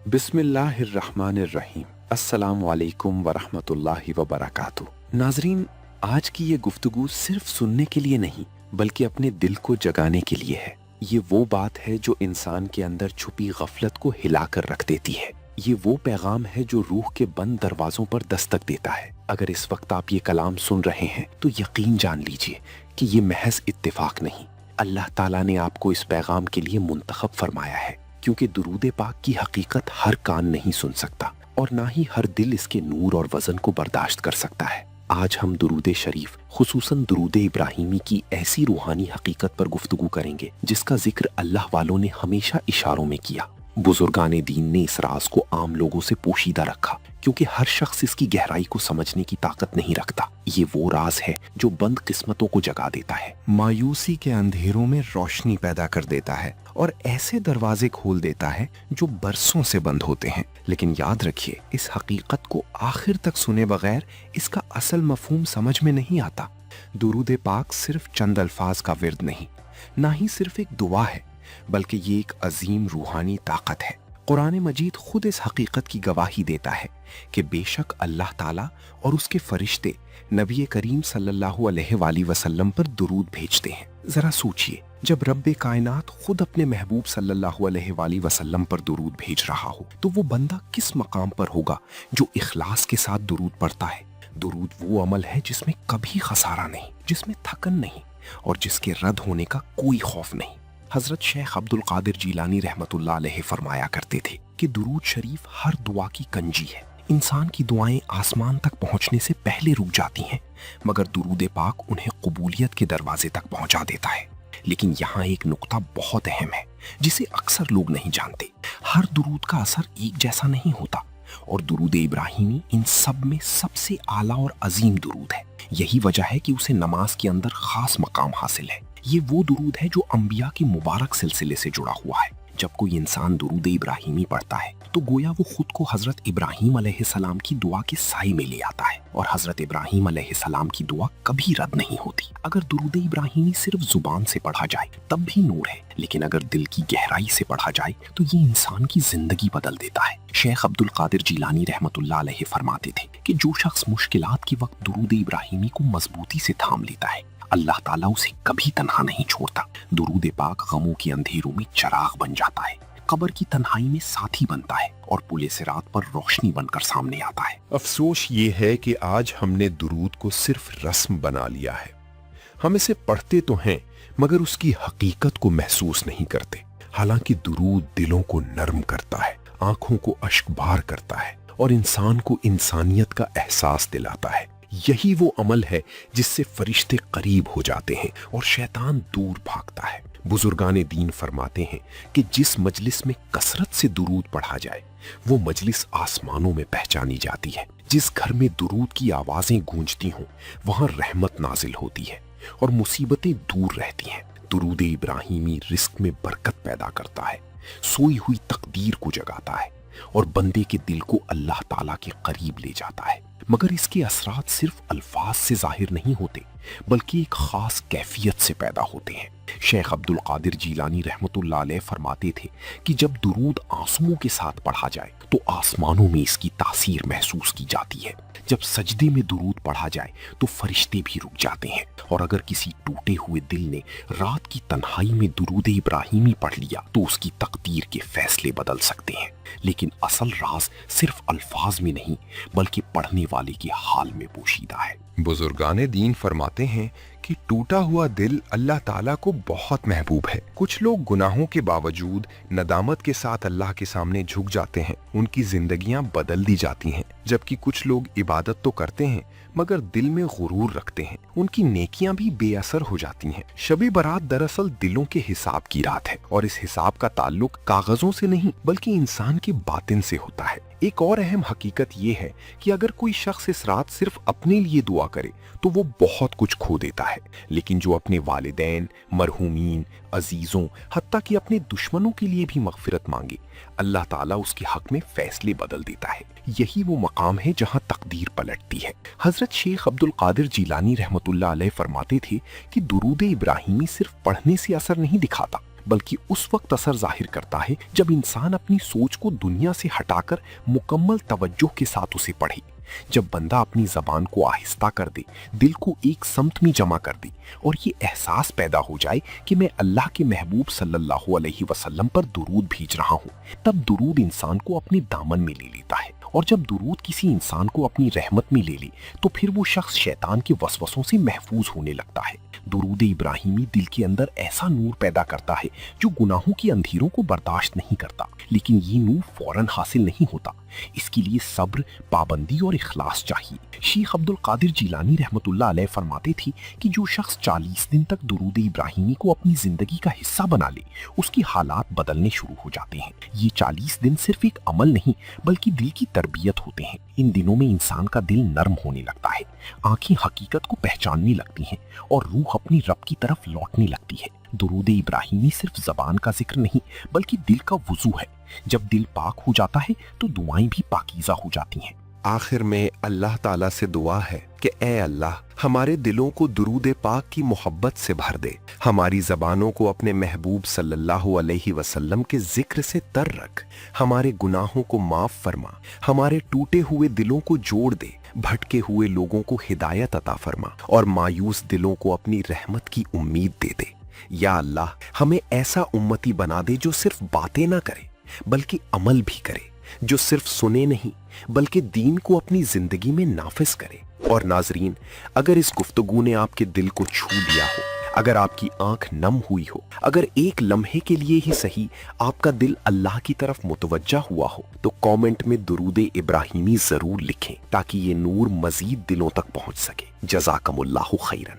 बिस्मिल्लाहिर्रहमानिर्रहीम। अस्सलाम वालेकुम वरहमतुल्लाहि वबरकातुह। नाजरीन, आज की ये गुफ्तगू सिर्फ सुनने के लिए नहीं बल्कि अपने दिल को जगाने के लिए है। ये वो बात है जो इंसान के अंदर छुपी गफलत को हिलाकर रख देती है। ये वो पैगाम है जो रूह के बंद दरवाजों पर दस्तक देता है। अगर इस वक्त आप ये कलाम सुन रहे हैं तो यकीन जान लीजिए कि ये महज इत्तेफाक नहीं, अल्लाह ताला ने आपको इस पैगाम के लिए मुंतखब फरमाया है, क्योंकि दुरूद पाक की हकीकत हर कान नहीं सुन सकता और ना ही हर दिल इसके नूर और वजन को बर्दाश्त कर सकता है। आज हम दुरूद शरीफ, खुसूसन दुरूद इब्राहिमी की ऐसी रूहानी हकीकत पर गुफ्तगू करेंगे जिसका जिक्र अल्लाह वालों ने हमेशा इशारों में किया। बुजुर्गाने दीन ने इस राज को आम लोगों से पोशीदा रखा, क्योंकि हर शख्स इसकी गहराई को समझने की ताकत नहीं रखता। ये वो राज है जो बंद किस्मतों को जगा देता है, मायूसी के अंधेरों में रोशनी पैदा कर देता है और ऐसे दरवाजे खोल देता है जो बरसों से बंद होते हैं। लेकिन याद रखिए, इस हकीकत को आखिर तक सुने बगैर इसका असल मफहूम समझ में नहीं आता। दुरूद पाक सिर्फ चंद अल्फाज का विर्द नहीं, ना ही सिर्फ एक दुआ है, बल्कि ये एक अजीम रूहानी ताकत है। कुरान मजीद खुद इस हकीकत की गवाही देता है कि बेशक अल्लाह ताला और उसके फरिश्ते नबी करीम सल्लल्लाहु अलैहि वसल्लम पर दुरूद भेजते हैं। जरा सोचिए, जब रब्बे कायनात खुद अपने महबूब सल्लल्लाहु अलैहि वसल्लम पर दुरूद भेज रहा हो, तो वो बंदा किस मकाम पर होगा जो इखलास के साथ दुरूद पढ़ता है। दुरूद वो अमल है जिसमें कभी खसारा नहीं, जिसमें थकन नहीं और जिसके रद्द होने का कोई खौफ नहीं। हजरत शेख अब्दुल कादिर जीलानी रहमतुल्लाह अलैहि फरमाया करते थे कि दुरूद शरीफ हर दुआ की कंजी है। इंसान की दुआएं आसमान तक पहुंचने से पहले रुक जाती हैं, मगर दुरूद पाक उन्हें कबूलियत के दरवाजे तक पहुंचा देता है। लेकिन यहाँ एक नुक्ता बहुत अहम है जिसे अक्सर लोग नहीं जानते। हर दुरूद का असर एक जैसा नहीं होता और दुरूद इब्राहिमी इन सब में सबसे आला और अजीम दुरूद है। यही वजह है कि उसे नमाज के अंदर खास मकाम हासिल है। ये वो दुरूद है जो अंबिया के मुबारक सिलसिले से जुड़ा हुआ है। जब कोई इंसान दुरूद इब्राहिमी पढ़ता है तो गोया वो खुद को हजरत इब्राहिम अलैहिस्सलाम की दुआ के साए में ले आता है और हजरत इब्राहिम अलैहिस्सलाम की दुआ कभी रद्द नहीं होती। अगर दुरूद इब्राहिमी सिर्फ जुबान से पढ़ा जाए तब भी नूर है, लेकिन अगर दिल की गहराई से पढ़ा जाए तो ये इंसान की जिंदगी बदल देता है। शेख अब्दुल कादिर जीलानी रहमतुल्लाह अलैहि फरमाते थे कि जो शख्स मुश्किलात के वक्त दुरूद इब्राहिमी को मजबूती से थाम लेता है, अल्लाह ताला उसे कभी तन्हा नहीं छोड़ता। दुरूद पाक गमों के अंधेरों में चराग बन जाता है, कब्र की तन्हाई में साथी बनता है और पुले सिरात पर रोशनी बनकर सामने आता है। अफसोस ये है कि आज हमने दुरूद को सिर्फ रस्म बना लिया है। हम इसे पढ़ते तो हैं मगर उसकी हकीकत को महसूस नहीं करते। हालांकि दुरूद दिलों को नर्म करता है, आंखों को अश्कबार करता है और इंसान को इंसानियत का एहसास दिलाता है। यही वो अमल है जिससे फरिश्ते करीब हो जाते हैं और शैतान दूर भागता है। बुजुर्गाने दीन फरमाते हैं कि जिस मजलिस में कसरत से दुरूद पढ़ा जाए वो मजलिस आसमानों में पहचानी जाती है। जिस घर में दुरूद की आवाजें गूंजती हों वहां रहमत नाजिल होती है और मुसीबतें दूर रहती हैं। दुरूद इब्राहिमी रिस्क में बरकत पैदा करता है, सोई हुई तकदीर को जगाता है और बंदे के दिल को अल्लाह ताला के करीब ले जाता है। मगर इसके असरात सिर्फ अल्फाज से जाहिर नहीं होते बल्कि एक खास कैफियत से पैदा होते हैं। शेख अब्दुल कादिर जीलानी रहमतुल्लाह अलैह फरमाते थे कि जब दुरूद आंसुओं के साथ पढ़ा जाए तो आसमानों में इसकी तासीर महसूस की जाती है। जब सजदे में दुरूद पढ़ा जाए तो फरिश्ते भी रुक जाते हैं और अगर किसी टूटे हुए दिल ने रात की तन्हाई में दुरूद इब्राहिमी पढ़ लिया तो उसकी तकदीर के फैसले बदल सकते हैं। लेकिन असल राज सिर्फ अल्फाज में नहीं बल्कि पढ़ने वाले के हाल में पोशीदा है। बुजुर्गाने दीन फरमाते हैं कि टूटा हुआ दिल अल्लाह ताला को बहुत महबूब है। कुछ लोग गुनाहों के बावजूद नदामत के साथ अल्लाह के सामने झुक जाते हैं, उनकी जिंदगियां बदल दी जाती हैं। जबकि कुछ लोग इबादत तो करते हैं मगर दिल में गुरूर रखते हैं, उनकी नेकियां भी बेअसर हो जाती हैं। शबे बारात दरअसल दिलों के हिसाब की रात है और इस हिसाब का ताल्लुक कागजों से नहीं बल्कि इंसान के बातिन से होता है। एक और अहम हकीकत ये है कि अगर कोई शख्स इस रात सिर्फ अपने लिए दुआ करे तो वो बहुत कुछ खो देता है, लेकिन जो अपने वालिदैन, मरहूमीन, अजीजों, हत्ता कि अपने दुश्मनों के लिए भी मगफिरत मांगे, अल्लाह ताला उसके हक में फैसले बदल देता है। यही वो मकाम है जहां तकदीर पलटती है। हजरत शेख अब्दुल कादिर जीलानी रहमतुल्लाह अलैह फरमाते थे कि दुरूद इब्राहिमी सिर्फ पढ़ने से असर नहीं दिखाता बल्कि उस वक्त असर जाहिर करता है जब इंसान अपनी सोच को दुनिया से हटाकर मुकम्मल तवज्जो के साथ उसे पढ़े। जब बंदा अपनी जबान को आहिस्ता कर दे, दिल को एक समत में जमा कर दे और ये एहसास पैदा हो जाए कि मैं अल्लाह के महबूब सल्लल्लाहु अलैहि वसल्लम पर दुरूद भेज रहा हूँ, तब दुरूद इंसान को अपने दामन में ले लेता है। और जब दुरूद किसी इंसान को अपनी रहमत में ले ले तो फिर वो शख्स शैतान के वसवसों से महफूज होने लगता है। दुरूद इब्राहिमी दिल के अंदर ऐसा नूर पैदा करता है जो गुनाहों की अंधेरों को बर्दाश्त नहीं करता, लेकिन ये नूर फौरन हासिल नहीं होता। इसके लिए सब्र, पाबंदी और इखलास चाहिए। शेख अब्दुल कादिर जिलानी रहमतुल्लाह अलैह फरमाते थे कि जो शख्स 40 दिन तक दुरूद इब्राहिमी को अपनी जिंदगी का हिस्सा बना ले, उसके हालात बदलने शुरू हो जाते हैं। ये 40 दिन सिर्फ एक अमल नहीं बल्कि दिल की तरबियत होते हैं। इन दिनों में इंसान का दिल नर्म होने लगता है, आंखें हकीकत को पहचानने लगती हैं और रूह अपनी रब की तरफ लौटने लगती है। दुरूद इब्राहिमी सिर्फ जबान का जिक्र नहीं बल्कि दिल का वुजू है। जब दिल पाक हो जाता है तो दुआएं भी पाकीज़ा हो जाती हैं। आखिर में अल्लाह ताला से दुआ है कि ए अल्लाह, हमारे दिलों को दुरूद पाक की मोहब्बत से भर दे, हमारी जबानों को अपने महबूब सल्लल्लाहु अलैहि वसल्लम के जिक्र से तर रख, हमारे गुनाहों को माफ फरमा, हमारे टूटे हुए दिलों को जोड़ दे, भटके हुए लोगों को हिदायत अता फरमा और मायूस दिलों को अपनी रहमत की उम्मीद दे दे। या अल्लाह, हमें ऐसा उम्मती बना दे जो सिर्फ बातें ना करे बल्कि अमल भी करे, जो सिर्फ सुने नहीं बल्कि दीन को अपनी जिंदगी में नाफिज करे। और नाजरीन, अगर इस गुफ्तगू ने आपके दिल को छू लिया हो, अगर आपकी आंख नम हुई हो, अगर एक लम्हे के लिए ही सही आपका दिल अल्लाह की तरफ मुतवज्जा हुआ हो, तो कमेंट में दुरूद इब्राहिमी जरूर लिखें ताकि ये नूर मजीद दिलों तक पहुंच सके। जज़ाकमुल्लाहु खैरन।